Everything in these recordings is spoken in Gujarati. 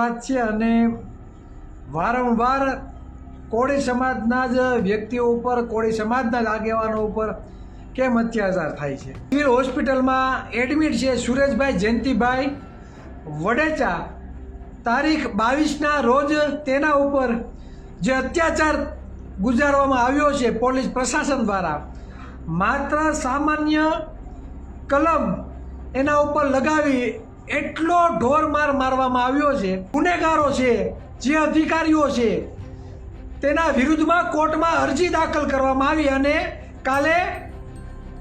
વાત છે અને વારંવાર કોળી સમાજના જ વ્યક્તિઓ ઉપર, કોળી સમાજના જ આગેવાનો ઉપર કેમ અત્યાચાર થાય છે. સિવિલ હોસ્પિટલમાં એડમિટ છે સુરેશભાઈ જયંતિભાઈ વડેચા. તારીખ 22ના રોજ તેના ઉપર જે અત્યાચાર ગુજારવામાં આવ્યો છે પોલીસ પ્રશાસન દ્વારા, માત્ર સામાન્ય કલમ એના ઉપર લગાવી એટલો ઢોરમાર મારવામાં આવ્યો છે. ગુનેગારો છે, જે અધિકારીઓ છે, તેના વિરુદ્ધમાં કોર્ટમાં અરજી દાખલ કરવામાં આવી અને કાલે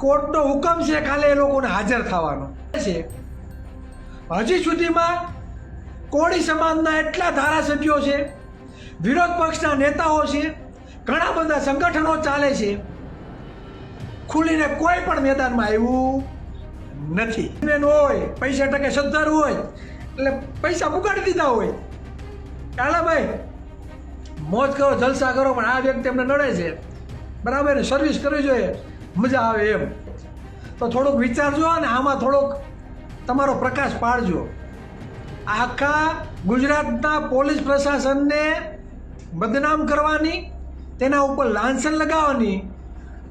કોર્ટનો હુકમ છે, કાલે એ લોકોને હાજર થવાનો છે. હજી સુધીમાં કોળી સમાજના એટલા ધારાસભ્યો છે, વિરોધ પક્ષના નેતાઓ છે, ઘણા બધા સંગઠનો ચાલે છે, ખુલીને કોઈ પણ મેદાનમાં આવ્યું નથી. હોય પૈસા ટકે સદ્ધર હોય એટલે પૈસા પુગાડી દીધા હોય, કાલા ભાઈ મોજ કરો, જલસા કરો, પણ આ વ્યક્તિ એમને નડે છે, બરાબર ને, સર્વિસ કરવી જોઈએ, મજા આવે એમ. તો થોડુંક વિચારજો અને આમાં થોડોક તમારો પ્રકાશ પાડજો. આખા ગુજરાતના પોલીસ પ્રશાસનને બદનામ કરવાની, તેના ઉપર લાંછન લગાવવાની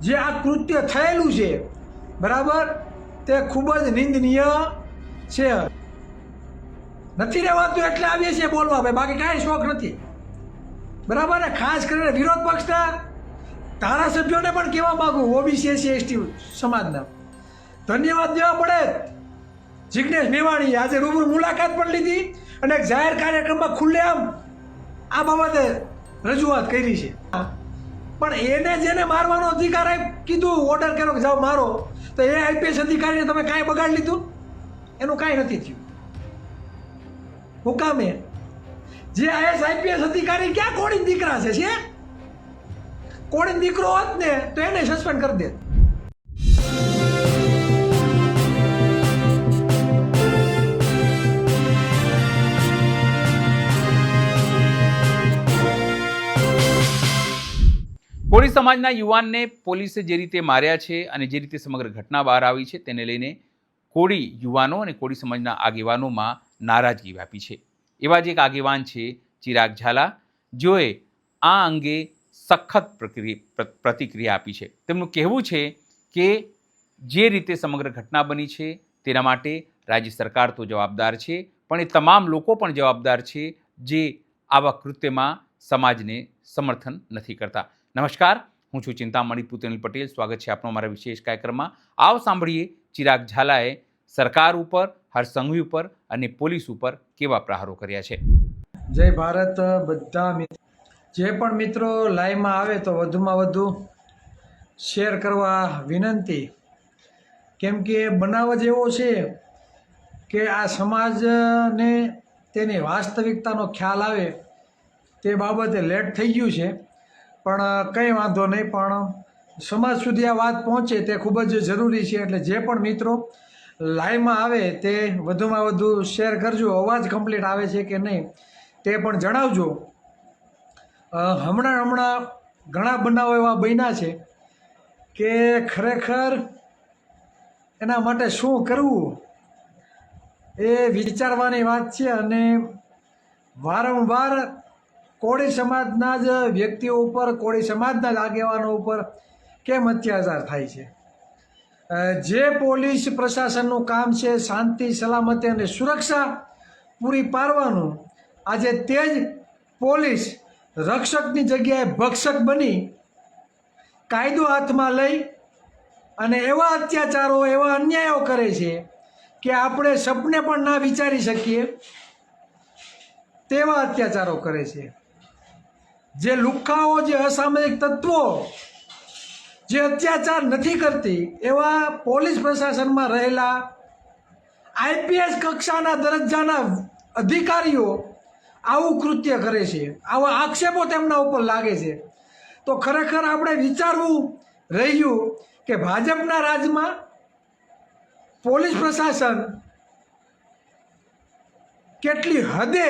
જે આ કૃત્ય થયેલું છે, બરાબર, તે ખૂબ જ નિંદનીય છે. નથી રહેવાતું એટલે આવીએ છીએ બોલવા, ભાઈ, બાકી કાંઈ શોખ નથી, બરાબર ને. ખાસ કરીને વિરોધ પક્ષના ધારાસભ્યોને પણ કહેવા માગું, ઓબીસી એસસી એસટી સમાજના ધન્યવાદ દેવા પડે. જિગ્નેશ મેવાણીએ આજે રૂબરૂ મુલાકાત પણ લીધી અને એક જાહેર કાર્યક્રમમાં ખુલ્લેઆમ આ બાબતે રજૂઆત કરી છે. પણ એને જેને મારવાનો અધિકાર કીધું, ઓર્ડર કર્યો કે જાઓ મારો, તો એ આઈપીએસ અધિકારીને તમે કાંઈ બગાડી લીધું? એનું કાંઈ નથી થયું. હુકામે જે આઈપીએસ અધિકારી ક્યાં કોળી દીકરા છે? કોળી દીકરો હોત ને તો એને સસ્પેન્ડ કરી દે. કોળી સમાજના યુવાનને પોલીસે જે રીતે માર્યા છે અને જે રીતે સમગ્ર ઘટના બહાર આવી છે, તેને લઈને કોળી યુવાનો અને કોળી સમાજના આગેવાનોમાં નારાજગી વ્યાપી છે. એવા જ એક આગેવાન છે ચિરાગ ઝાલા, જેઓએ આ અંગે સખત પ્રતિક્રિયા આપી છે. તેમનું કહેવું છે કે જે રીતે સમગ્ર ઘટના બની છે તેના માટે રાજ્ય સરકાર તો જવાબદાર છે, પણ એ તમામ લોકો પણ જવાબદાર છે જે આવા કૃત્યમાં સમાજને સમર્થન નથી કરતા. નમસ્કાર, હું છું ચિંતામણી પુતેનિલ પટેલ. સ્વાગત છે આપનો અમારા વિશેષ કાર્યક્રમમાં. આવો સાંભળીએ ચિરાગ ઝાલાએ સરકાર ઉપર, હર્ષ સંઘવી ઉપર અને પોલીસ ઉપર કેવા પ્રહારો કર્યા છે. જય ભારત. બધા જે પણ મિત્રો લાઈવમાં આવે તો વધુમાં વધુ શેર કરવા વિનંતી, કેમ કે બનાવ જ એવો છે કે આ સમાજને તેની વાસ્તવિકતાનો ખ્યાલ આવે તે બાબતે લેટ થઈ ગયું છે, પણ કંઈ વાંધો નહીં, પણ સમાજ સુધી આ વાત પહોંચે તે ખૂબ જ જરૂરી છે. એટલે જે પણ મિત્રો લાઈવમાં આવે તે વધુમાં વધુ શેર કરજો. અવાજ કમ્પ્લીટ આવે છે કે નહીં તે પણ જણાવજો. હમણાં ઘણા બનાવો એવા બન્યા છે કે ખરેખર એના માટે શું કરવું એ વિચારવાની વાત છે. અને વારંવાર કોળી સમાજના જ વ્યક્તિઓ ઉપર, કોળી સમાજના જ આગેવાનો ઉપર કેમ અત્યાચાર થાય છે? જે પોલીસ પ્રશાસનનું કામ છે શાંતિ, સલામતી અને સુરક્ષા પૂરી પાડવાનું, આજે તે જ પોલીસ રક્ષકની જગ્યાએ ભક્ષક બની કાયદો હાથમાં લઈ અને એવા અત્યાચારો, એવા અન્યાયો કરે છે કે આપણે સપને પણ ના વિચારી શકીએ તેવા અત્યાચારો કરે છે. જે લુખ્ખાઓ, જે અસામાજિક તત્વો જે અત્યાચાર નથી કરતી એવા પોલીસ પ્રશાસનમાં રહેલા આઈપીએસ કક્ષાના દરજ્જાના અધિકારીઓ આવું કૃત્ય કરે છે, આવા આક્ષેપો તેમના ઉપર લાગે છે. તો ખરેખર આપણે વિચારવું રહ્યું કે ભાજપના રાજમાં પોલીસ પ્રશાસન કેટલી હદે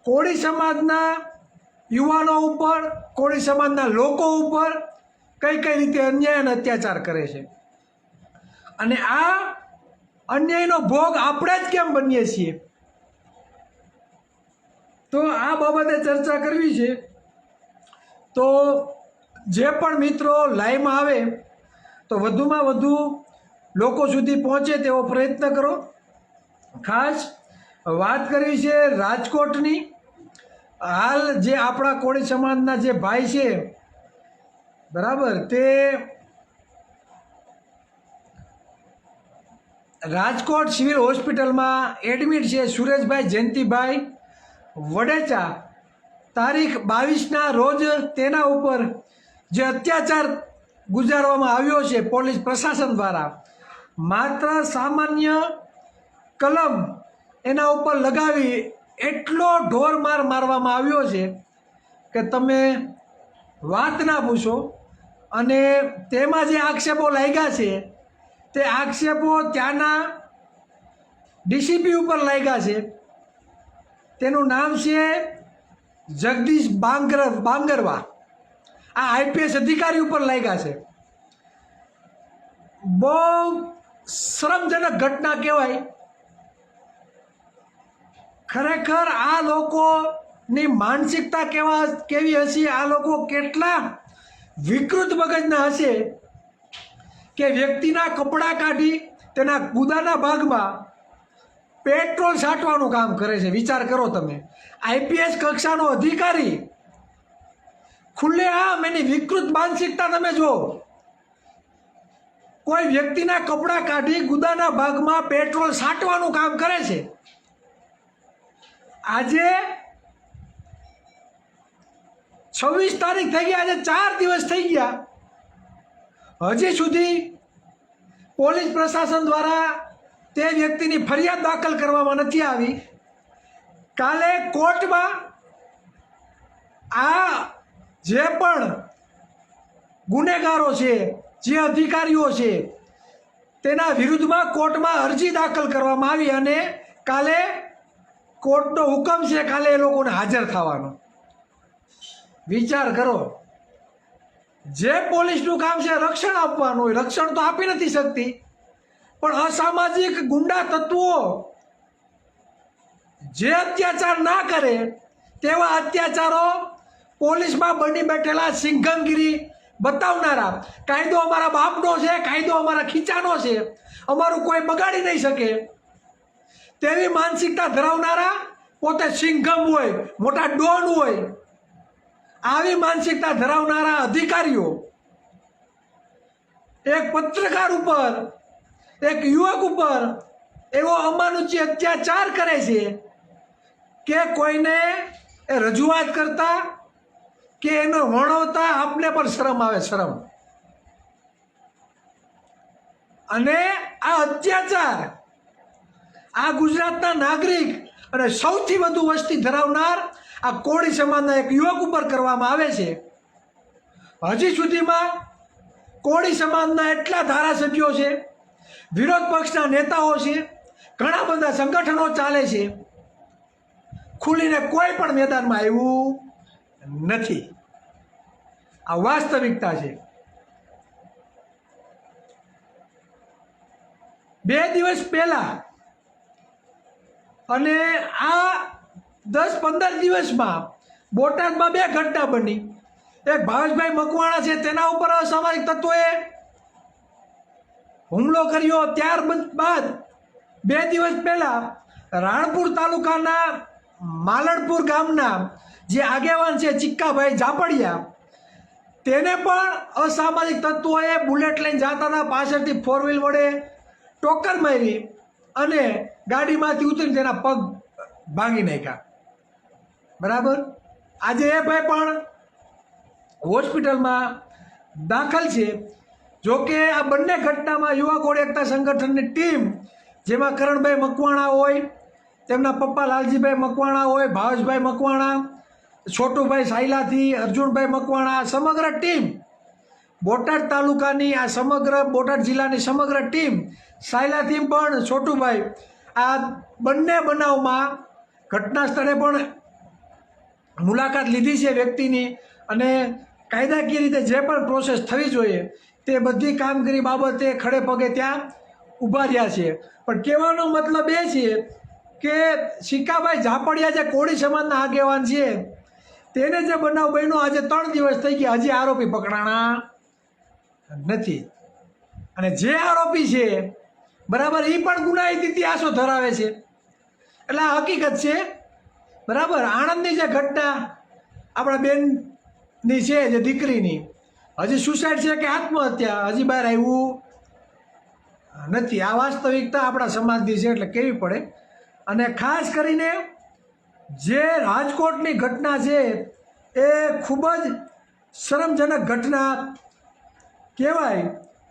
કોળી સમાજના યુવાનો ઉપર, કોળી સમાજના લોકો ઉપર કઈ રીતે અન્યાય અને અત્યાચાર કરે છે. અને આ અન્યાયનો ભોગ આપણે જ કેમ બનીએ છીએ? તો આ બાબતે ચર્ચા કરવી છે. તો જે પણ મિત્રો લાઈવમાં આવે તો વધુમાં વધુ લોકો સુધી પહોંચે તેવો પ્રયત્ન કરો. ખાસ વાત કરવી છે રાજકોટની. હાલ જે આપણા કોળી સમાજના જે ભાઈ છે બરાબર, તે રાજકોટ સિવિલ હોસ્પિટલમાં એડમિટ છે. સુરેશભાઈ જયંતિભાઈ વડેચા તારીખ 22ના રોજ તેના ઉપર જે અત્યાચાર ગુજારવામાં આવ્યો છે પોલીસ પ્રશાસન દ્વારા, માત્ર સામાન્ય કલમ એના ઉપર લગાવી એટલો ઢોર માર મારવામાં આવ્યો છે કે તમે વાત ના પૂછો. અને તેમાં જે આક્ષેપો લાગ્યા છે તે આક્ષેપો ત્યાંના ડીસીપી ઉપર લાગ્યા છે. તેનું નામ છે જગદીશ બાંગરવા. આ આઈપીએસ અધિકારી ઉપર લાગ્યા છે. બહુ શરમજનક ઘટના કહેવાય. ખરેખર આ લોકોની માનસિકતા કેવી હશે, આ લોકો કેટલા વિકૃત મગજના હશે કે વ્યક્તિના કપડાં કાઢી તેના ગુદાના ભાગમાં પેટ્રોલ છાંટવાનું કામ કરે છે. વિચાર કરો તમે, આઈપીએસ કક્ષાનો અધિકારી ખુલ્લેઆમ એની વિકૃત માનસિકતા તમે જુઓ. કોઈ વ્યક્તિના કપડાં કાઢી ગુદાના ભાગમાં પેટ્રોલ છાંટવાનું કામ કરે છે. આજે 26 તારીખ થઈ ગઈ, આજે 4 દિવસ થઈ ગયા, હજી સુધી પોલીસ પ્રશાસન દ્વારા તે વ્યક્તિની ફરિયાદ દાખલ કરવામાં નથી આવી. કાલે કોર્ટમાં આ જે પણ ગુનેગારો છે, જે અધિકારીઓ છે, તેના વિરુદ્ધમાં કોર્ટમાં અરજી દાખલ કરવામાં આવી અને કાલે કોર્ટનો હુકમ છે કાલે એ લોકોને હાજર થવાનો. વિચાર કરો, જે પોલીસનું કામ છે રક્ષણ આપવાનું હોય, રક્ષણ તો આપી નથી શકતી, પણ અસામાજિક ગુંડા તત્વો જે અત્યાચાર ના કરે તેવા અત્યાચારો પોલીસમાં બની બેઠેલા સિંઘમગીરી બતાવનારા, કાયદો અમારા બાપનો છે, કાયદો અમારા ખીચાનો છે, અમારું કોઈ બગાડી નહીં શકે તેવી માનસિકતા ધરાવનારા, પોતે સિંઘમ હોય, મોટા ડોન હોય, આવી માનસિકતા ધરાવનારા અધિકારીઓ એક પત્રકાર ઉપર, એક યુવક ઉપર એવો અમાનુષી અત્યાચાર કરે છે કે કોઈને એ રજૂઆત કરતા કે એનો વર્ણવતા આપને પણ શરમ આવે, શરમ. અને આ અત્યાચાર આ ગુજરાતના નાગરિક અને સૌથી વધુ વસ્તી ધરાવનાર આ કોળી સમાજના એક યુવક ઉપર કરવામાં આવે છે. હજી સુધીમાં કોળી સમાજના એટલા ધારાસભ્યો છે, વિરોધ પક્ષના નેતાઓ છે, ઘણા બધા સંગઠનો ચાલે છે, ખુલીને કોઈ પણ મેદાનમાં આવ્યું નથી. આ વાસ્તવિકતા છે. 2 દિવસ પહેલા અને આ 10-15 દિવસમાં બોટાદમાં 2 ઘટના બની. એક ભાવેશભાઈ મકવાણા છે, તેના ઉપર અસામાજિક તત્વોએ હુમલો કર્યો. ત્યારબાદ 2 દિવસ પહેલા રાણપુર તાલુકાના માલણપુર ગામના જે આગેવાન છે ચિક્કાભાઈ ઝાપડિયા, તેને પણ અસામાજિક તત્વોએ બુલેટ લઈને જતા હતા, પાછળથી 4 વ્હીલ વડે ટોક્કર મારી અને ગાડીમાંથી ઉતરીને તેના પગ ભાંગી નાખ્યા. બરાબર. આજે એ ભાઈ પણ હોસ્પિટલમાં દાખલ છે. જોકે આ બંને ઘટનામાં યુવા કોળી એકતા સંગઠનની ટીમ, જેમાં કરણભાઈ મકવાણા હોય, તેમના પપ્પા લાલજીભાઈ મકવાણા હોય, ભાવેશભાઈ મકવાણા, છોટુભાઈ સાયલાથી, અર્જુનભાઈ મકવાણા, સમગ્ર ટીમ, બોટાદ તાલુકાની આ સમગ્ર બોટાદ જિલ્લાની સમગ્ર ટીમ, સાયલાથી પણ છોટુભાઈ, આ બંને બનાવમાં ઘટના સ્થળે પણ મુલાકાત લીધી છે વ્યક્તિની અને કાયદાકીય રીતે જે પણ પ્રોસેસ થવી જોઈએ તે બધી કામગીરી બાબતે ખડે પગે ત્યાં ઊભા રહ્યા છે. પણ કહેવાનો મતલબ એ છે કે શિકાભાઈ ઝાપડિયા જે કોળી સમાજના આગેવાન છે તેને જે બનાવ બન્યો આજે 3 દિવસ થઈ ગયા, હજી આરોપી પકડાણા નથી. અને જે આરોપી છે બરાબર એ પણ ગુનાહિત ઇતિહાસો ધરાવે છે. એટલે આ હકીકત છે બરાબર. આણંદની જે ઘટના આપણા બેનની છે જે દીકરીની, હજી સુસાઇડ છે કે આત્મહત્યા હજી બહાર આવ્યું નથી. આ વાસ્તવિકતા આપણા સમાજની છે એટલે કેવી પડે. અને ખાસ કરીને જે રાજકોટની ઘટના છે એ ખૂબ જ શરમજનક ઘટના કહેવાય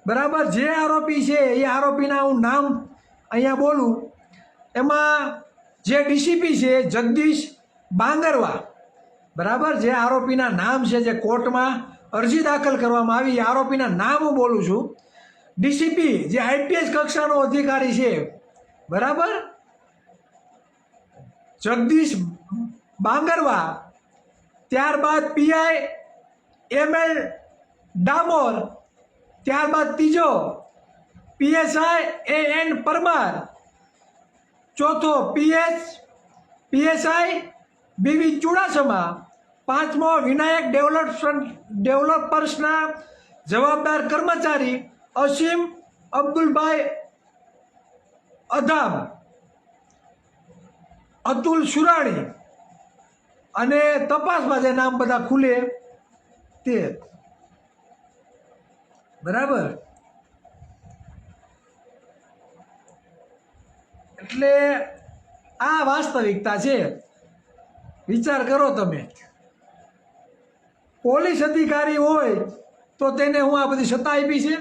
બરાબર. જે આરોપી છે એ આરોપીના હું નામ અહીંયા બોલું, એમાં જે ડીસીપી છે જગદીશ બાંગરવા બરાબર, જે આરોપીના નામ છે, જે કોર્ટમાં અરજી દાખલ કરવામાં આવી, આરોપીના નામ હું બોલું છું. ડીસીપી જે આઈપીએસ કક્ષાનો અધિકારી છે બરાબર, જગદીશ બાંગરવા, ત્યારબાદ પીઆઈ ML ડામોર, ત્યારબાદ ત્રીજો PSI AN પરમાર, ચોથો PSI BV ચુડાસમા, પાંચમો વિનાયક ડેવલપર્સના જવાબદાર કર્મચારી અસીમ અબ્દુલભાઈ અધામ, અતુલ સુરાણી. અને તપાસમાં જે નામ બધા ખુલે તે બરાબર. એટલે આ વાસ્તવિકતા છે. વિચાર કરો તમે, પોલીસ અધિકારી હોય તો તેને હું આ બધી સત્તા આપી છે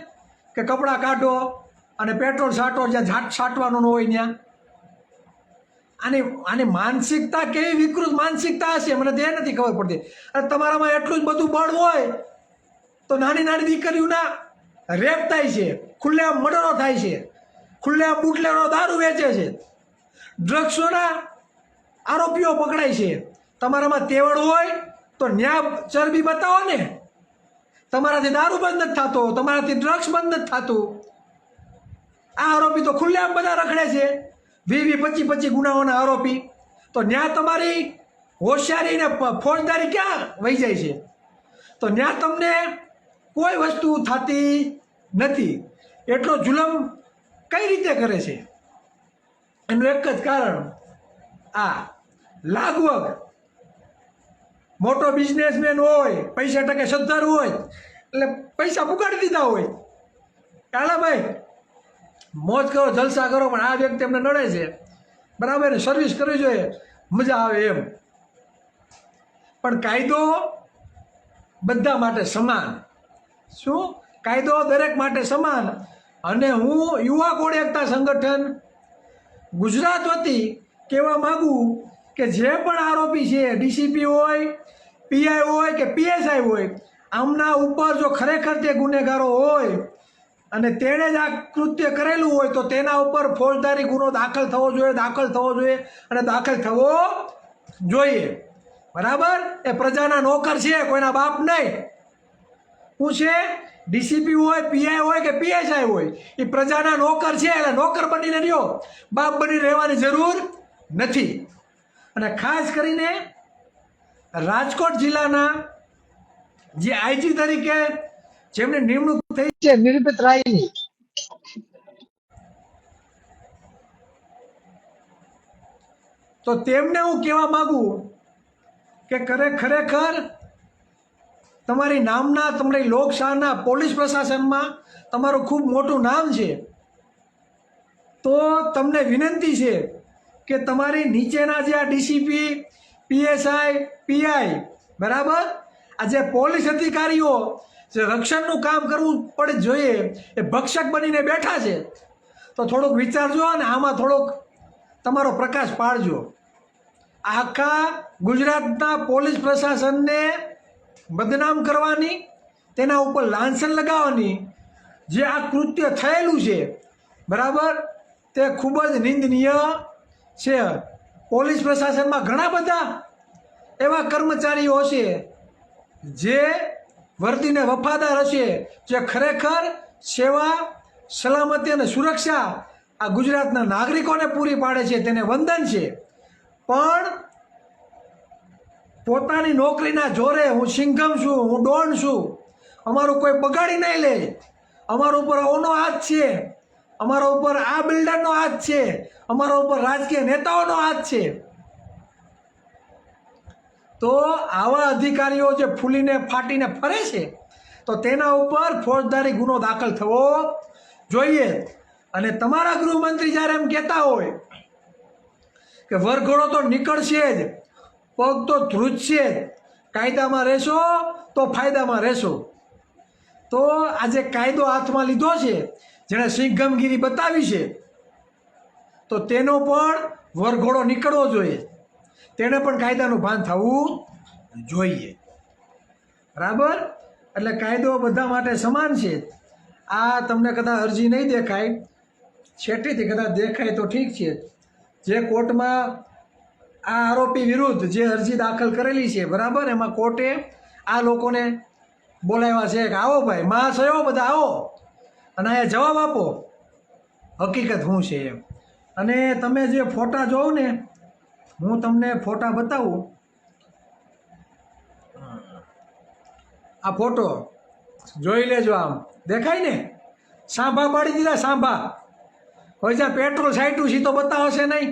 કે કપડાં કાઢો અને પેટ્રોલ છાંટો, જ્યાં છાંટવાનું ન હોય ત્યાં. આની માનસિકતા કેવી વિકૃત માનસિકતા હશે મને તે નથી ખબર પડતી. અને તમારામાં એટલું જ બધું બળ હોય તો નાની નાની દીકરીઓના રેપ થાય છે, ખુલ્લેઆમ મર્ડરો થાય છે, ખુલ્લેઆમ બુટલેરો દારૂ વેચે છે, ડ્રગ્સોના આરોપીઓ પકડાય છે. તમારામાં તેવડ હોય તો ન્યા ચરબી બતાવો ને. તમારાથી દારૂ બંધ નથી થતો, તમારાથી ડ્રગ્સ બંધ નથી થતું. આ આરોપી તો ખુલ્લેઆમ બધા રખડે છે, 20-25 ગુનાઓના આરોપી. તો ન્યા તમારી હોશિયારી ને ફોજદારી ક્યાં વહી જાય છે? તો ન્યા તમને કોઈ વસ્તુ થતી નથી. એટલો જુલમ કઈ રીતે કરે છે? એનું એક જ કારણ આ લાગવગ. મોટો બિઝનેસમેન હોય, પૈસા ટકે સદ્ધારું હોય એટલે પૈસા પુગાડી દીધા હોય, કાલા ભાઈ મોજ કરો, જલસા કરો, પણ આ વ્યક્તિ એમને નડે છે બરાબર, સર્વિસ કરવી જોઈએ, મજા આવે એમ. પણ કાયદો બધા માટે સમાન. શું? કાયદો દરેક માટે સમાન. અને હું યુવા કોળી એકતા સંગઠન ગુજરાત વતી કહેવા માગું કે જે પણ આરોપી છે, ડીસીપી હોય, પીઆઈ હોય કે PSI હોય, આમના ઉપર જો ખરેખર તે ગુનેગારો હોય અને તેણે જ આ કૃત્ય કરેલું હોય તો તેના ઉપર ફોજદારી ગુનો દાખલ થવો જોઈએ અને દાખલ થવો જોઈએ બરાબર. એ પ્રજાના નોકર છે, કોઈના બાપ નહીં. શું છે? ડીસીપી હોય, પીઆઈ હોય કે PSI હોય, એ પ્રજાના નોકર છે. એટલે નોકર બનીને રહ્યો, બાપ બની રહેવાની જરૂર નથી. અને ખાસ કરીને રાજકોટ જિલ્લાના જે IG તરીકે જેમની નિમણૂક થઈ છે નિર્ભિત રાયની, તો તેમને હું કહેવા માંગુ કે ખરેખર તમારી નામના, તમારી લોકશાહીના પોલીસ પ્રશાસનમાં તમારું ખૂબ મોટું નામ છે. તો તમને વિનંતી છે કે તમારી નીચેના જે આ ડીસીપી, PSI, PI બરાબર, આ જે પોલીસ અધિકારીઓ જે રક્ષણનું કામ કરવું પડે જોઈએ એ ભક્ષક બનીને બેઠા છે. તો થોડુંક વિચારજો અને આમાં થોડોક તમારો પ્રકાશ પાડજો. આખા ગુજરાતના પોલીસ પ્રશાસનને બદનામ કરવાની, તેના ઉપર લાંછન લગાવવાની જે આ કૃત્ય થયેલું છે બરાબર, તે ખૂબ જ નિંદનીય છે. પોલીસ પ્રશાસનમાં ઘણા બધા એવા કર્મચારીઓ હશે જે વર્દીને વફાદાર હશે, જે ખરેખર સેવા, સલામતી અને સુરક્ષા આ ગુજરાતના નાગરિકોને પૂરી પાડે છે તેને વંદન છે, પણ પોતાની નોકરીના જોરે હું સિંઘમ છું, હું ડોન છું, અમારું કોઈ બગાડી નહીં લે, અમારા ઉપર ઓનો હાથ છે, અમારા ઉપર આ બિલ્ડરનો હાથ છે, અમારા ઉપર રાજકીય નેતાઓનો હાથ છે, તો આવા અધિકારીઓ જે ફૂલીને ફાટીને ફરે છે તો તેના ઉપર ફોજદારી ગુનો દાખલ થવો જોઈએ. અને તમારા ગૃહમંત્રી જ્યારે એમ કહેતા હોય કે વરઘોડો તો નીકળશે જ, પગ તો ધ્રુજશે જ, કાયદામાં રહેશો તો ફાયદામાં રહેશો, તો આજે કાયદો હાથમાં લીધો છે, જેણે સિંઘમગીરી બતાવી છે, તો તેનો પણ વરઘોડો નીકળવો જોઈએ, તેને પણ કાયદાનું ભાન થવું જોઈએ. બરાબર? એટલે કાયદો બધા માટે સમાન છે. આ તમને કદાચ અરજી નહીં દેખાય, છેટીથી કદાચ દેખાય તો ઠીક છે. જે કોર્ટમાં આ આરોપી વિરુદ્ધ જે અરજી દાખલ કરેલી છે, બરાબર, એમાં કોર્ટે આ લોકોને બોલાવ્યા છે કે આવો ભાઈ મહાશયો બધા આવો અને અહીંયા જવાબ આપો હકીકત શું છે એમ. અને તમે જે ફોટા જોવો ને, હું તમને ફોટા બતાવું. આ ફોટો જોઈ લેજો, આમ દેખાય ને, સાંભા પાડી દીધા, સાંભા. હવે જ્યાં પેટ્રોલ સાઈટું છે તો બતાવશે નહીં.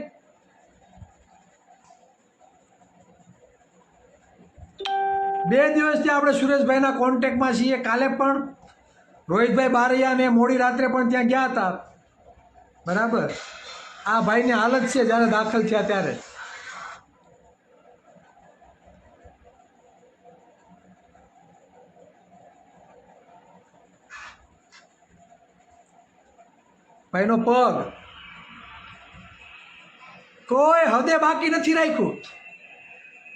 બે દિવસથી આપણે સુરેશભાઈના કોન્ટેક્ટમાં છીએ. કાલે પણ રોહિતભાઈ બારૈયા ને મોડી રાત્રે પણ ત્યાં ગયા હતા. બરાબર? આ ભાઈની હાલત છે જ્યારે દાખલ થયા ત્યારે. ભાઈનો પગ કોઈ હદે બાકી નથી રાખ્યું.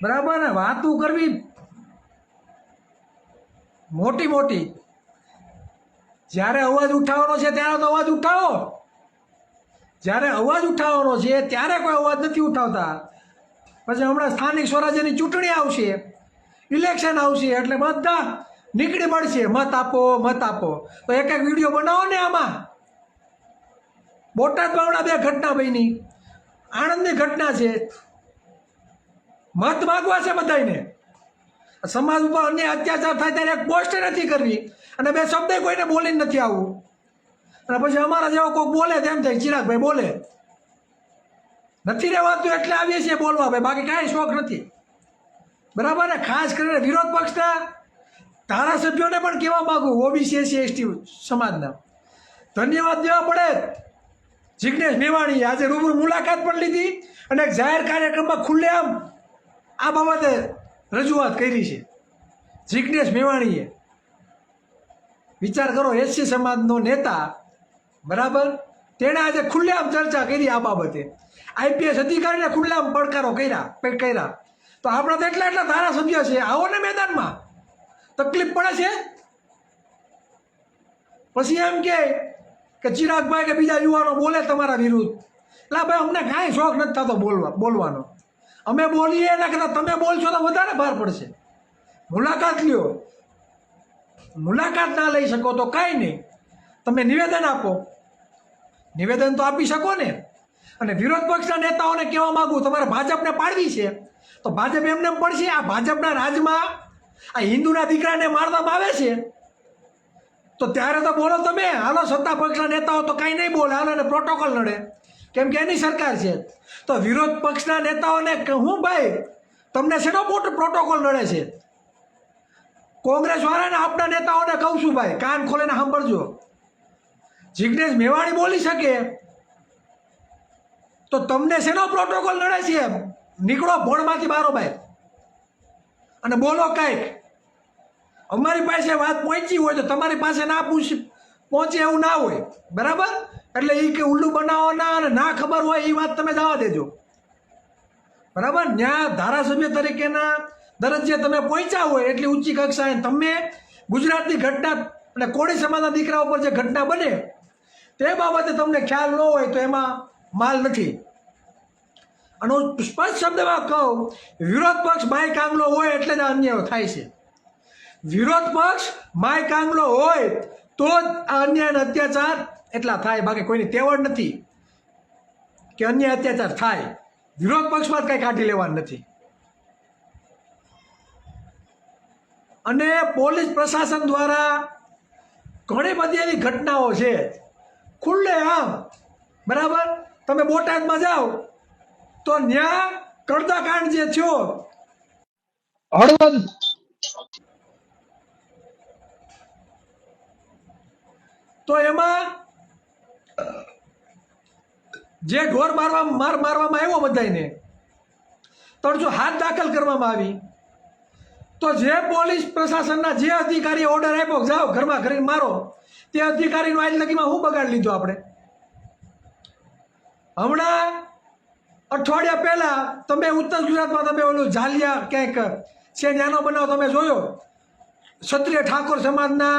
બરાબર ને? વાતું કરવી મોટી મોટી, જ્યારે અવાજ ઉઠાવવાનો છે ત્યારે તો અવાજ ઉઠાવો, જ્યારે અવાજ ઉઠાવવાનો છે ત્યારે કોઈ અવાજ નથી ઉઠાવતા. પછી હમણાં સ્થાનિક સ્વરાજ્યની ચૂંટણી આવશે, ઇલેક્શન આવશે, એટલે બધા નીકળી પડશે મત આપો મત આપો. તો એક એક વિડીયો બનાવો ને. આમાં બોટાદમાં હમણાં 2 ઘટના બની, આણંદની ઘટના છે. મત માગવા છે બધાને, સમાજ ઉપર અન્ય અત્યાચાર થાય ત્યારે એક પોસ્ટ નથી કરવી અને 2 શબ્દ કોઈને બોલીને નથી આવવું. અને પછી અમારા જેવો કોઈક બોલે તેમ થાય ચિરાગભાઈ બોલે, નથી રહેવાતું એટલે આવીએ છીએ બોલવા ભાઈ, બાકી કાંઈ શોખ નથી. બરાબર ને? ખાસ કરીને વિરોધ પક્ષના ધારાસભ્યોને પણ કહેવા માગું, ઓબીસી એસસી એસટી સમાજના ધન્યવાદ દેવા પડે. જિગ્નેશ મેવાણીએ આજે રૂબરૂ મુલાકાત પણ લીધી અને એક જાહેર કાર્યક્રમમાં ખુલ્લેઆમ આ બાબતે રજૂઆત કરી છે. જિગ્નેશ મેવાણીએ, વિચાર કરો, એસસી સમાજનો નેતા, બરાબર, તેણે આજે ખુલ્લેઆમ ચર્ચા કરી આ બાબતે. આઈપીએસ અધિકારીને ખુલ્લેઆમ પડકારો કર્યા. તો આપણા તો એટલા ધારાસભ્ય છે, આવો ને મેદાનમાં. તકલીફ પડે છે પછી એમ કે ચિરાગભાઈ કે બીજા યુવાનો બોલે તમારા વિરુદ્ધ. એટલે ભાઈ અમને કાંઈ શોખ નથી થતો બોલવાનો. અમે બોલીએ એના કરતાં તમે બોલશો તો વધારે ભાર પડશે. મુલાકાત લ્યો, મુલાકાત ના લઈ શકો તો કાંઈ નહીં, તમે નિવેદન આપો, નિવેદન તો આપી શકો ને. અને વિરોધ પક્ષના નેતાઓને કહેવા માગું, તમારે ભાજપને પાડવી છે તો ભાજપ એમને પડશે. આ ભાજપના રાજમાં આ હિન્દુના દીકરાને મારવામાં આવે છે તો ત્યારે તો બોલો તમે. હાલો સત્તા પક્ષના નેતાઓ તો કાંઈ નહીં બોલે, હાલો એને પ્રોટોકોલ નડે, કેમ કે એની સરકાર છે. તો વિરોધ પક્ષના નેતાઓને હું ભાઈ તમને શેનો પ્રોટોકોલ નડે છે? કોંગ્રેસવાળાને આપણા નેતાઓને કહું છું ભાઈ, કાન ખોલીને સાંભળજો. જિગ્નેશ મેવાણી બોલી શકે તો તમને શેનો પ્રોટોકોલ નડે છે? નીકળો ભોણમાંથી બારો ભાઈ અને બોલો કાંઈક. અમારી પાસે વાત પહોંચી હોય તો તમારી પાસે ના પહોંચે એવું ના હોય. બરાબર? એટલે એ કે ઉલ્લુ બનાવવાના અને ના ખબર હોય એ વાત તમે જવા દેજો. બરાબર? ત્યાં ધારાસભ્ય તરીકેના દરજ્જે તમે પહોંચ્યા હોય એટલી ઊંચી કક્ષાએ, તમે ગુજરાતની ઘટના અને કોળી સમાજના દીકરા ઉપર જે ઘટના બને તે બાબતે તમને ખ્યાલ ન હોય તો એમાં માલ નથી. અને હું સ્પષ્ટ શબ્દમાં કહું, વિરોધ પક્ષ માય કાંગલો હોય એટલે જ અન્યાય થાય છે. વિરોધ પક્ષ માય કાંગલો હોય તો જ આ અન્યાય અને અત્યાચાર એટલા થાય, બાકી કોઈની તેવડ નથી. કે અન્ય અત્યાચાર થાય, વિરોધ પક્ષમાં કંઈ કાઢી લેવાનું નથી. અને પોલીસ પ્રશાસન દ્વારા ઘણી બધી એવી ઘટનાઓ છે ખુલ્લે આમ, બરાબર. તમે બોટાદમાં જાઓ તો ત્યાં કડદાકાંડ જે થયો હળવદ, તો એમાં જે ઢોર મારવામાં આવ્યો બધાને 307 દાખલ કરવામાં આવી. તો જે પોલીસ પ્રશાસનના જે અધિકારીએ ઓર્ડર આપ્યો જાઓ ઘરમાં કરીને મારો, તે અધિકારીનો આજ લગીમાં હું બગાડ લીધો આપણે. હમણાં અઠવાડિયા પહેલા તમે ઉત્તર ગુજરાતમાં તમે ઓલું ઝાલિયા ક્યાંક છે ત્યાંનો બનાવ તમે જોયો. ક્ષત્રિય ઠાકોર સમાજના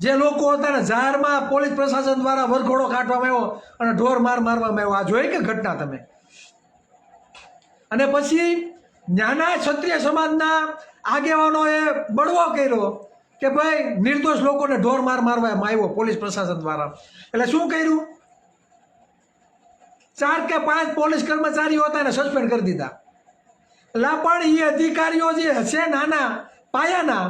જે લોકો હતા ને જાહેરમાં પોલીસ પ્રશાસન દ્વારા વરઘોડો કાઢવામાં આવ્યો અને ઢોર મારવામાં આવ્યો. આ જોઈ કે ઘટના તમે? અને પછી નાના ક્ષત્રિય સમાજના આગેવાનોએ બળવો કર્યો કે ભાઈ નિર્દોષ લોકોને ઢોર મારવામાં આવ્યો પોલીસ પ્રશાસન દ્વારા. એટલે શું કર્યું? 4 કે 5 પોલીસ કર્મચારીઓ હતા એને સસ્પેન્ડ કરી દીધા. એટલે પણ એ અધિકારીઓ જે હશે નાના પાયાના,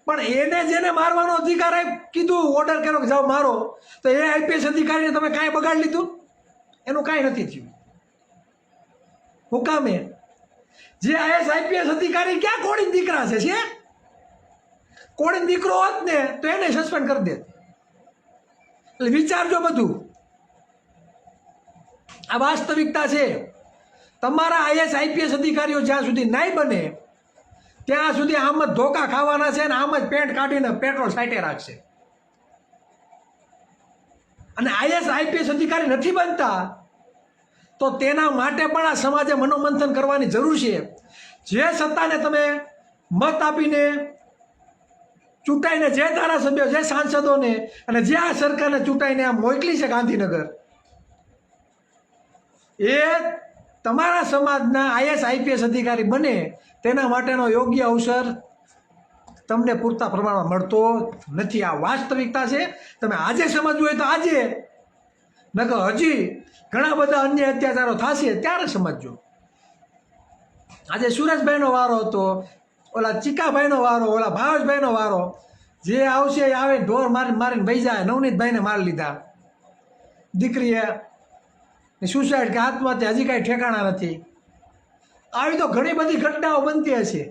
પણ એને જેને મારવાનો અધિકાર કીધું, ઓર્ડર કર્યો કે જાઓ મારો, તો એ આઈપીએસ અધિકારીને તમે કાંઈ બગાડી લીધું? એનું કાંઈ નથી થયું. હું કામે જે આઈપીએસ અધિકારી ક્યાં કોળીન દીકરા છે? કોળીન દીકરો હોત ને તો એને સસ્પેન્ડ કરી દે. એટલે વિચારજો બધું. આ વાસ્તવિકતા છે. તમારા આઈપીએસ અધિકારીઓ જ્યાં સુધી નહીં બને ત્યાં સુધી આમ જ ધોકા ખાવાના છે, અને આમ જ પેન્ટ કાઢીને પેટ્રોલ સાઈટે રાખશે. અને આઈપીએસ અધિકારી નથી બનતા તો તેના માટે પણ આ સમાજે મનોમંથન કરવાની જરૂર છે. જે સત્તાને તમે મત આપીને ચૂંટાઈને, જે ધારાસભ્યો, જે સાંસદોને અને જે આ સરકારને ચૂંટાઈને આ મોકલી છે ગાંધીનગર, એ તમારા સમાજના આઈપીએસ અધિકારી બને તેના માટેનો યોગ્ય અવસર તમને પૂરતા પ્રમાણમાં મળતો નથી. આ વાસ્તવિકતા છે. તમે આજે સમજવું હોય તો આજે, નકર હજી ઘણા બધા અન્ય અત્યાચારો થશે ત્યારે સમજજો. આજે સુરેશભાઈનો વારો હતો, ઓલા ચીકાભાઈનો વારો, ઓલા ભાવેશભાઈનો વારો. જે આવશે એ આવે, ઢોર મારીને વહી જાય. નવનીતભાઈને મારી લીધા, દીકરીએ સુસાઇડ કે આત્મહત્યા, હજી કાંઈ ઠેકાણા નથી. આવી તો ઘણી બધી ઘટનાઓ બનતી હશે.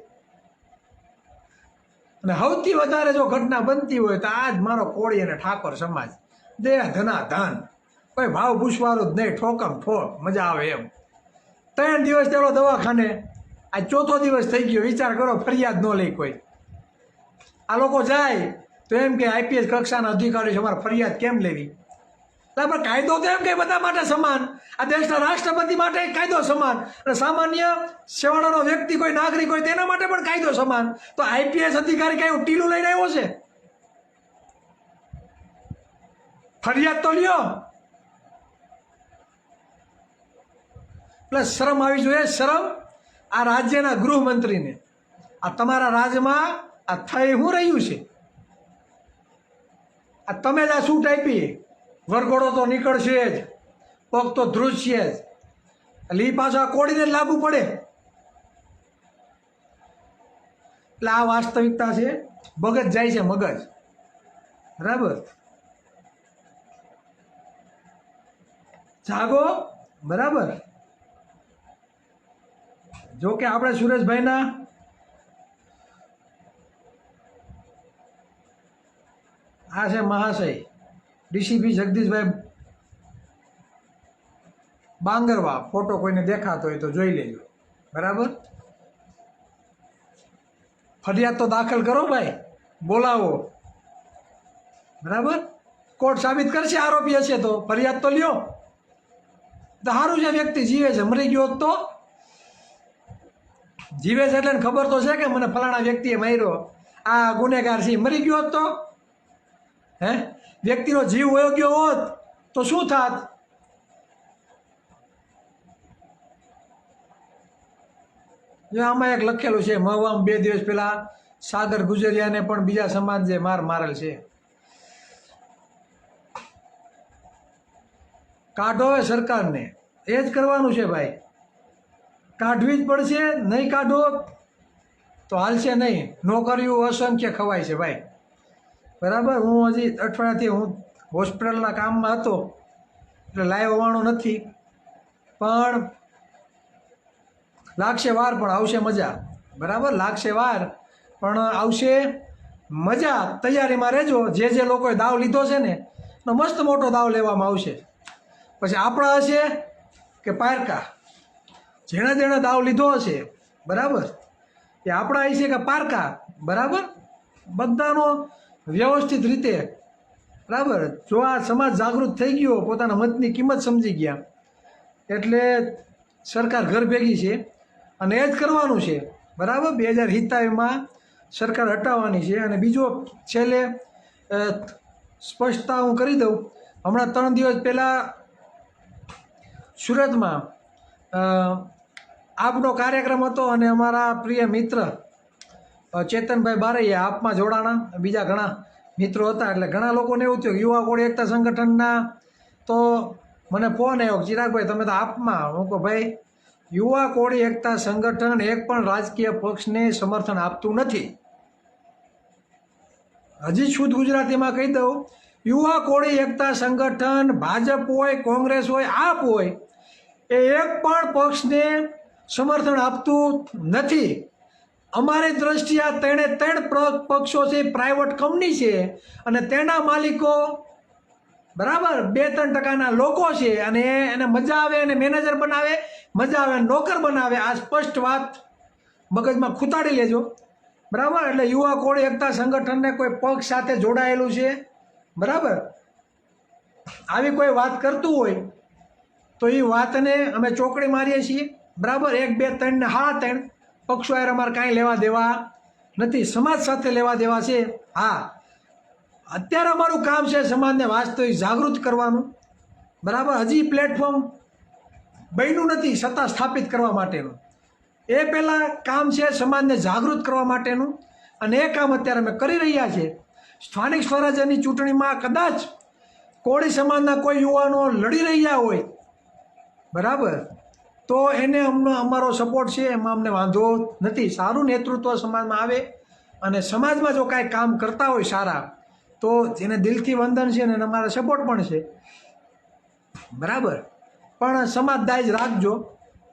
અને સૌથી વધારે જો ઘટના બનતી હોય તો આ જ મારો કોળી અને ઠાકોર સમાજ. દેહ ધના ધન, કોઈ ભાવ પૂછવાનું જ નહીં, ઠોકમ ઠોક, મજા આવે એમ. 3 દિવસ તેલો દવાખાને, આ 4થો દિવસ થઈ ગયો. વિચાર કરો, ફરિયાદ ન લે કોઈ. આ લોકો જાય તો એમ કે આઈપીએસ કક્ષાના અધિકારી છે, અમારે ફરિયાદ કેમ લેવી? પણ કાયદો તો એમ કે બધા માટે સમાન. આ દેશના રાષ્ટ્રપતિ માટે કાયદો સમાન, અને સામાન્ય સેવાળાનો વ્યક્તિ, કોઈ નાગરિક હોય તેના માટે પણ કાયદો સમાન. તો આઈપીએસ અધિકારી કઈ ટીલું લઈને આવ્યો છે? ફરિયાદ તો લ્યો. પ્લસ શરમ આવી જોઈએ. શરમ આ રાજ્યના ગૃહમંત્રીને. આ તમારા રાજ્યમાં આ થઈ શું રહ્યું છે? આ તમે જ આ છૂટ આપી, વરઘોડો તો નીકળશે જ, પગ તો ધ્રુજશે જ. એટલે એ પાછા કોડીને જ લાગુ પડે. એટલે આ વાસ્તવિકતા છે. મગજ જાય છે, મગજ. બરાબર, જાગો. બરાબર. જો કે આપણે સુરેશભાઈના આ છે મહાશય ડીસીપી જગદીશભાઈ બાંગરવા. ફોટો કોઈને દેખાતો હોય તો જોઈ લેજો. બરાબર. ફરિયાદ તો દાખલ કરો ભાઈ, બોલાવો. બરાબર. કોર્ટ સાબિત કરશે આરોપી હશે તો ફરિયાદ તો લ્યો. તો સારું છે, વ્યક્તિ જીવે છે. મરી ગયો તો જીવે છે એટલે ખબર તો છે કે મને ફલાણા વ્યક્તિએ માર્યો, આ ગુનેગાર છે. મરી ગયો તો વ્યક્તિનો જીવ વયો ગયો હોત તો શું થાત? જો આમાં એક લખેલું છે, મહુવામાં 2 દિવસ પહેલા સાગર ગુજરિયાને પણ બીજા સમાજે મારેલ છે. કાઢો હવે સરકારને, એ જ કરવાનું છે ભાઈ. કાઢવી જ પડશે, નહીં કાઢો તો હાલશે નહીં. નોકરીઓ અસંખ્ય ખવાય છે ભાઈ. બરાબર. હું હજી અઠવાડિયાથી હું હોસ્પિટલના કામમાં હતો એટલે લાઈવ આવવાનો નથી, પણ લાગશે વાર પણ આવશે મજા. બરાબર, લાગશે વાર પણ આવશે મજા. તૈયારીમાં રહેજો. જે લોકોએ દાવ લીધો છે ને તો મસ્ત મોટો દાવ લેવામાં આવશે. પછી આપણા હશે કે પારકા, જેણે દાવ લીધો હશે બરાબર એ આપણા હશે કે પારકા. બરાબર, બધાનો વ્યવસ્થિત રીતે. બરાબર, જો આ સમાજ જાગૃત થઈ ગયો, પોતાના મતની કિંમત સમજી ગયા, એટલે સરકાર ઘર ભેગી છે અને એ જ કરવાનું છે. બરાબર, 2027માં સરકાર હટાવવાની છે. અને બીજો છેલ્લે સ્પષ્ટતા હું કરી દઉં. હમણાં 3 દિવસ પહેલાં સુરતમાં આપનો કાર્યક્રમ હતો અને અમારા પ્રિય મિત્ર ચેતનભાઈ બારૈયા આપમાં જોડાણા, બીજા ઘણા મિત્રો હતા. એટલે ઘણા લોકોને એવું થયું યુવા કોળી એકતા સંગઠનના, તો મને ફોન આવ્યો, ચિરાગભાઈ તમે તો આપમાં. હું કહું ભાઈ, યુવા કોળી એકતા સંગઠન એક પણ રાજકીય પક્ષને સમર્થન આપતું નથી. હજી શુદ્ધ ગુજરાતીમાં કહી દઉં, યુવા કોળી એકતા સંગઠન ભાજપ હોય, કોંગ્રેસ હોય, આપ હોય, એ એક પણ પક્ષને સમર્થન આપતું નથી. અમારી દ્રષ્ટિએ આ 3 પક્ષો છે, પ્રાઇવેટ કંપની છે અને તેના માલિકો બરાબર 2-3% લોકો છે. અને એને મજા આવે એને મેનેજર બનાવે, મજા આવે નોકર બનાવે. આ સ્પષ્ટ વાત મગજમાં ખૂતાડી લેજો. બરાબર, એટલે યુવા કોળી એકતા સંગઠનને કોઈ પક્ષ સાથે જોડાયેલું છે બરાબર, આવી કોઈ વાત કરતું હોય તો એ વાતને અમે ચોકડી મારીએ છીએ. બરાબર, 1, 2, 3 ને 3 પક્ષો યાર અમારે કાંઈ લેવા દેવા નથી. સમાજ સાથે લેવા દેવા છે. હા, અત્યારે અમારું કામ છે સમાજને વાસ્તવિક જાગૃત કરવાનું. બરાબર, હજી પ્લેટફોર્મ બન્યું નથી સત્તા સ્થાપિત કરવા માટેનું. એ પહેલાં કામ છે સમાજને જાગૃત કરવા માટેનું, અને એ કામ અત્યારે અમે કરી રહ્યા છીએ. સ્થાનિક સ્વરાજ્યની ચૂંટણીમાં કદાચ કોળી સમાજના કોઈ યુવાનો લડી રહ્યા હોય બરાબર, તો એને અમારો સપોર્ટ છે, એમાં અમને વાંધો નથી. સારું નેતૃત્વ સમાજમાં આવે અને સમાજમાં જો કાંઈ કામ કરતા હોય સારા, તો જેને દિલથી વંદન છે અને અમારા સપોર્ટ પણ છે. બરાબર, પણ સમાજ દાય જ રાખજો.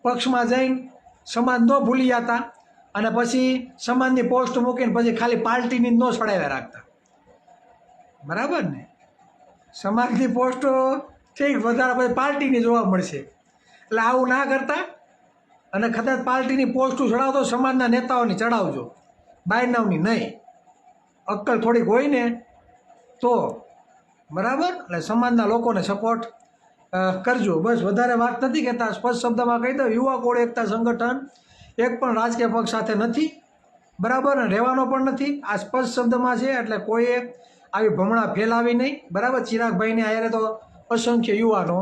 પક્ષમાં જઈને સમાજ ન ભૂલી જતા અને પછી સમાજની પોસ્ટ મૂકીને પછી ખાલી પાર્ટીની ન સડાવ્યા રાખતા. બરાબર ને, સમાજની પોસ્ટો ઠીક, વધારે પછી પાર્ટીની જોવા મળશે. એટલે આવું ના કરતા. અને કદાચ પાર્ટીની પોસ્ટો ચડાવતો સમાજના નેતાઓની ચડાવજો, બાયનાવની નહીં. અક્કલ થોડીક હોય ને તો બરાબર. એટલે સમાજના લોકોને સપોર્ટ કરજો. બસ વધારે વાત નથી કહેતા, સ્પષ્ટ શબ્દમાં કહી દઉં, યુવા કોળી એકતા સંગઠન એક પણ રાજકીય પક્ષ સાથે નથી બરાબર, અને રહેવાનો પણ નથી. આ સ્પષ્ટ શબ્દમાં છે, એટલે કોઈએ આવી ભમણા ફેલાવી નહીં. બરાબર, ચિરાગભાઈને આયારે તો અસંખ્ય યુવાનો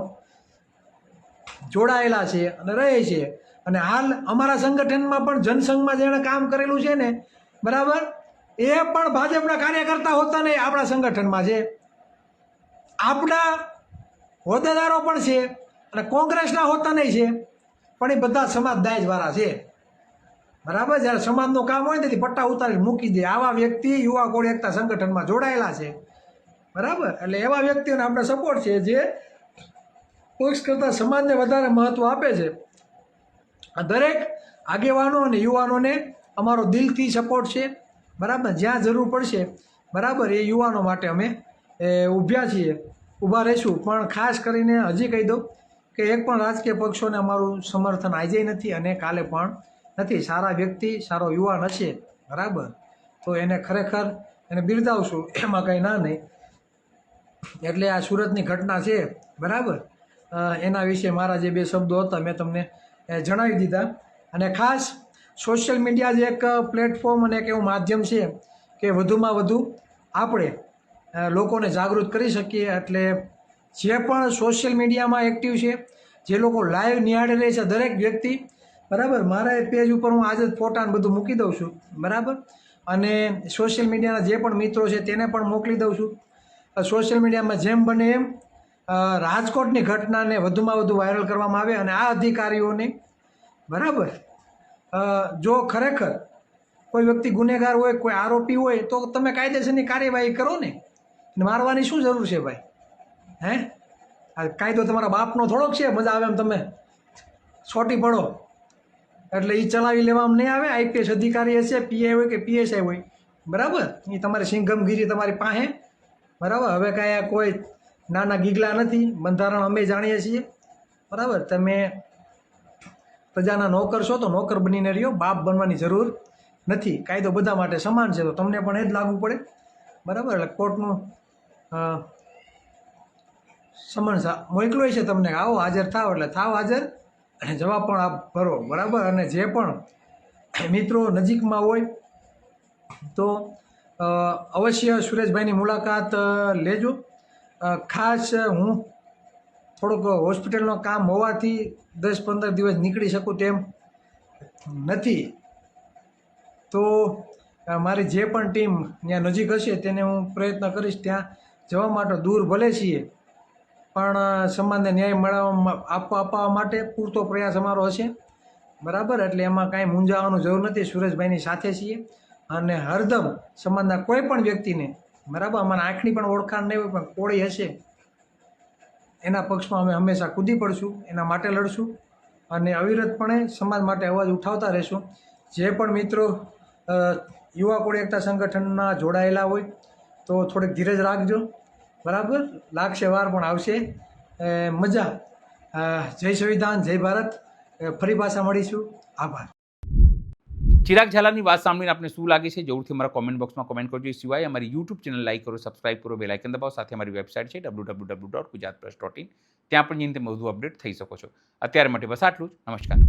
જોડાયેલા છે અને રહે છે. અને હાલ અમારા સંગઠનમાં પણ જનસંઘમાં જેણે કામ કરેલું છે ને બરાબર, એ પણ ભાજપના કાર્યકર્તા હોતા નહીં, આપણા સંગઠનમાં છે. આપણા હોદ્દેદારો પણ છે અને કોંગ્રેસના હોતા નહીં છે, પણ એ બધા સમાજ દાયજવાળા છે. બરાબર, જ્યારે સમાજનું કામ હોય ને તેથી પટ્ટા ઉતારી મૂકી દે. આવા વ્યક્તિ યુવા કોળી એકતા સંગઠનમાં જોડાયેલા છે. બરાબર, એટલે એવા વ્યક્તિઓને આપણે સપોર્ટ છે જે પક્ષ કરતાં સમાજને વધારે મહત્ત્વ આપે છે. આ દરેક આગેવાનો અને યુવાનોને અમારો દિલથી સપોર્ટ છે. બરાબર, જ્યાં જરૂર પડશે બરાબર એ યુવાનો માટે અમે ઊભા રહીશું. પણ ખાસ કરીને હજી કહી દઉં કે એક પણ રાજકીય પક્ષોને અમારું સમર્થન આજે નથી અને કાલે પણ નથી. સારા વ્યક્તિ, સારો યુવાન હશે બરાબર, તો એને ખરેખર એને બિરદાવશું, એમાં કંઈ ના નહીં. એટલે આ સુરતની ઘટના છે બરાબર, એના વિશે મારા જે 2 શબ્દો હતા મેં તમને જણાવી દીધા. અને ખાસ સોશિયલ મીડિયા જે એક પ્લેટફોર્મ અને એક એવું માધ્યમ છે કે વધુમાં વધુ આપણે લોકોને જાગૃત કરી શકીએ. એટલે જે પણ સોશિયલ મીડિયામાં એક્ટિવ છે, જે લોકો લાઈવ નિહાળી રહે છે, દરેક વ્યક્તિ બરાબર, મારા પેજ ઉપર હું આજે જ ફોટા બધું મૂકી દઉં છું બરાબર. અને સોશિયલ મીડિયાના જે પણ મિત્રો છે તેને પણ મોકલી દઉં છું. સોશિયલ મીડિયામાં જેમ બને એમ રાજકોટની ઘટનાને વધુમાં વધુ વાયરલ કરવામાં આવે અને આ અધિકારીઓને બરાબર જો ખરેખર કોઈ વ્યક્તિ ગુનેગાર હોય, કોઈ આરોપી હોય તો તમે કાયદેસરની કાર્યવાહી કરો ને. મારવાની શું જરૂર છે ભાઈ? હે, આ કાયદો તમારા બાપનો થોડોક છે મજા આવે એમ તમે છોટી પડો એટલે એ ચલાવી લેવામાં નહીં આવે. આઈપીએસ અધિકારી હશે, પીઆઈ હોય કે પીએસઆઈ હોય, બરાબર, એ તમારી સિંઘમગીરી તમારી પાસે, બરાબર. હવે કાંઈ આ કોઈ નાના ગીગલા નથી, બંધારણ અમે જાણીએ છીએ, બરાબર. તમે પ્રજાના નોકર છો તો નોકર બનીને રહ્યો, બાપ બનવાની જરૂર નથી. કાયદો બધા માટે સમાન છે તો તમને પણ એ જ લાગુ પડે, બરાબર. એટલે કોર્ટનું સમન્સ મોકલ્યું છે તમને, આવો હાજર થાવ એટલે થાવ હાજર અને જવાબ પણ આપ ભરો, બરાબર. અને જે પણ મિત્રો નજીકમાં હોય તો અવશ્ય સુરેશભાઈની મુલાકાત લેજો. ખાસ હું થોડુંક હોસ્પિટલનું કામ હોવાથી 10-15 દિવસ નીકળી શકું તેમ નથી, તો મારી જે પણ ટીમ ત્યાં નજીક હશે તેને હું પ્રયત્ન કરીશ ત્યાં જવા માટે. દૂર ભલે છીએ પણ સમાજને ન્યાય મેળવવા આપવા માટે પૂરતો પ્રયાસ અમારો હશે, બરાબર. એટલે એમાં કાંઈ મૂંઝાવાનું જરૂર નથી. સુરેશભાઈની સાથે છીએ અને હરદમ સમાજના કોઈ પણ વ્યક્તિને, બરાબર, અમારા આંખની પણ ઓળખાણ નહીં હોય પણ કોળી હશે એના પક્ષમાં અમે હંમેશા કૂદી પડશું, એના માટે લડશું અને અવિરતપણે સમાજ માટે અવાજ ઉઠાવતા રહેશું. જે પણ મિત્રો યુવા કોળી એકતા સંગઠનના જોડાયેલા હોય તો થોડીક ધીરજ રાખજો, બરાબર. લાગશે વાર પણ આવશે મજા. જય સંવિધાન, જય ભારત. ફરી પાછા મળીશું. આભાર. ચિરાગ ઝાલાની વાત સાંભળીને આપને શું લાગે છે જરૂરથી અમારા કોમેન્ટ બોક્સમાં કોમેન્ટ કરજો. એ સિવાય અમારી યુટ્યુબ ચેનલ લાઈક કરો, સબસ્ક્રાઇબ કરો, બેલ આઇકન દબાવો. સાથે અમારી વેબસાઇટ છે www.gujaratpress.in, ત્યાં પણ જઈને તમે વધુ અપડેટ થઈ શકો છો. અત્યારે માટે બસ આટલું જ. નમસ્કાર.